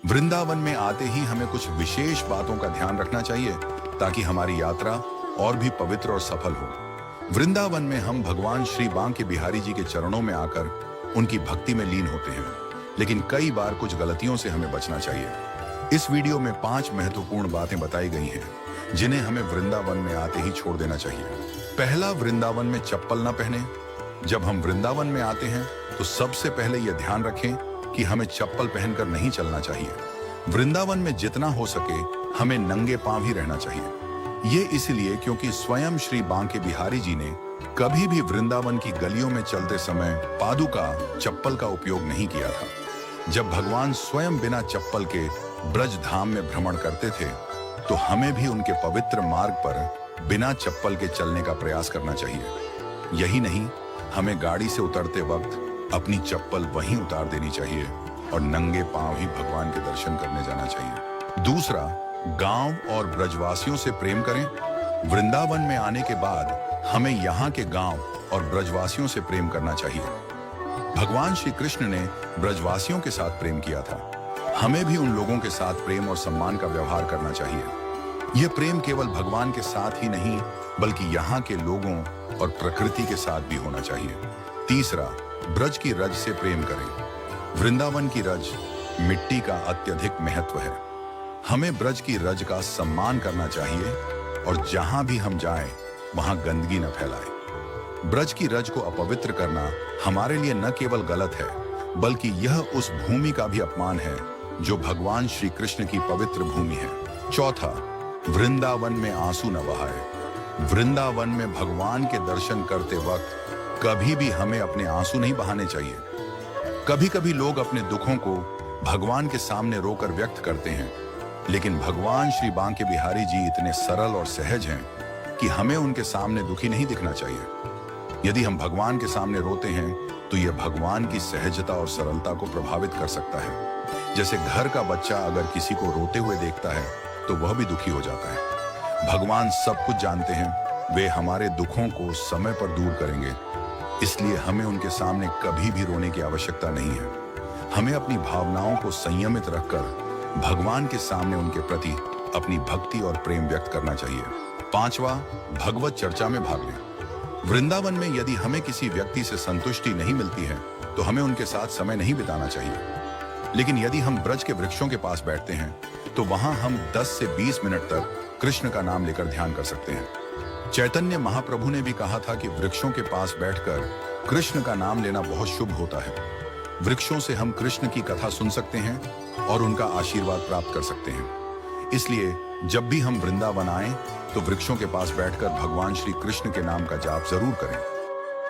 वृंदावन में आते ही हमें कुछ विशेष बातों का ध्यान रखना चाहिए ताकि हमारी यात्रा और भी पवित्र और सफल हो। वृंदावन में हम भगवान श्री बांके बिहारी जी के चरणों में आकर उनकी भक्ति में लीन होते हैं, लेकिन कई बार कुछ गलतियों से हमें बचना चाहिए। इस वीडियो में 5 महत्वपूर्ण बातें बताई गई हैं जिन्हें हमें वृंदावन में आते ही छोड़ देना चाहिए। पहला, वृंदावन में चप्पल न पहने। जब हम वृंदावन में आते हैं तो सबसे पहले यह ध्यान रखें कि हमें चप्पल पहनकर नहीं चलना चाहिए। वृंदावन में जितना हो सके हमें नंगे पांव ही रहना चाहिए। ये इसलिए क्योंकि स्वयं श्री बांके बिहारी जी ने कभी भी वृंदावन की गलियों में चलते समय पादुका चप्पल का उपयोग नहीं किया था। जब भगवान स्वयं बिना चप्पल के ब्रज धाम में भ्रमण करते थे तो हमें भी उनके पवित्र मार्ग पर बिना चप्पल के चलने का प्रयास करना चाहिए। यही नहीं, हमें गाड़ी से उतरते वक्त अपनी चप्पल वहीं उतार देनी चाहिए और नंगे पांव ही भगवान के दर्शन करने जाना चाहिए। दूसरा, गांव और ब्रजवासियों से प्रेम करें। वृंदावन में आने के बाद हमें यहाँ के गांव और ब्रजवासियों से प्रेम करना चाहिए। भगवान श्री कृष्ण ने ब्रजवासियों के साथ प्रेम किया था। हमें भी उन लोगों के साथ प्रेम और सम्मान का व्यवहार करना चाहिए। यह प्रेम केवल भगवान के साथ ही नहीं बल्कि यहाँ के लोगों और प्रकृति के साथ भी होना चाहिए। तीसरा, ब्रज की रज से प्रेम करें। वृंदावन की रज मिट्टी का अत्यधिक महत्व है। हमें ब्रज की रज का सम्मान करना चाहिए और जहां भी हम जाएं वहां गंदगी न फैलाएं। ब्रज की रज को अपवित्र करना हमारे लिए न केवल गलत है बल्कि यह उस भूमि का भी अपमान है जो भगवान श्री कृष्ण की पवित्र भूमि है। चौथा, वृंदावन में आंसू न बहाए। वृंदावन में भगवान के दर्शन करते वक्त कभी भी हमें अपने आंसू नहीं बहाने चाहिए। कभी कभी लोग अपने दुखों को भगवान के सामने रोकर व्यक्त करते हैं, लेकिन भगवान श्री बांके बिहारी जी इतने सरल और सहज हैं कि हमें उनके सामने दुखी नहीं दिखना चाहिए। यदि हम भगवान के सामने रोते हैं तो यह भगवान की सहजता और सरलता को प्रभावित कर सकता है। जैसे घर का बच्चा अगर किसी को रोते हुए देखता है तो वह भी दुखी हो जाता है। भगवान सब कुछ जानते हैं, वे हमारे दुखों को समय पर दूर करेंगे, इसलिए हमें उनके सामने कभी भी रोने की आवश्यकता नहीं है। हमें अपनी भावनाओं को संयमित रखकर भगवान के सामने उनके प्रति अपनी भक्ति और प्रेम व्यक्त करना चाहिए। पांचवा, भगवत चर्चा में भाग लें। वृंदावन में यदि हमें किसी व्यक्ति से संतुष्टि नहीं मिलती है तो हमें उनके साथ समय नहीं बिताना चाहिए, लेकिन यदि हम ब्रज के वृक्षों के पास बैठते हैं तो वहां हम 10 से 20 मिनट तक कृष्ण का नाम लेकर ध्यान कर सकते हैं। चैतन्य महाप्रभु ने भी कहा था कि वृक्षों के पास बैठकर कृष्ण का नाम लेना बहुत शुभ होता है। वृक्षों से हम कृष्ण की कथा सुन सकते हैं और उनका आशीर्वाद प्राप्त कर सकते हैं। इसलिए जब भी हम वृंदावन आएं तो वृक्षों के पास बैठकर भगवान श्री कृष्ण के नाम का जाप जरूर करें।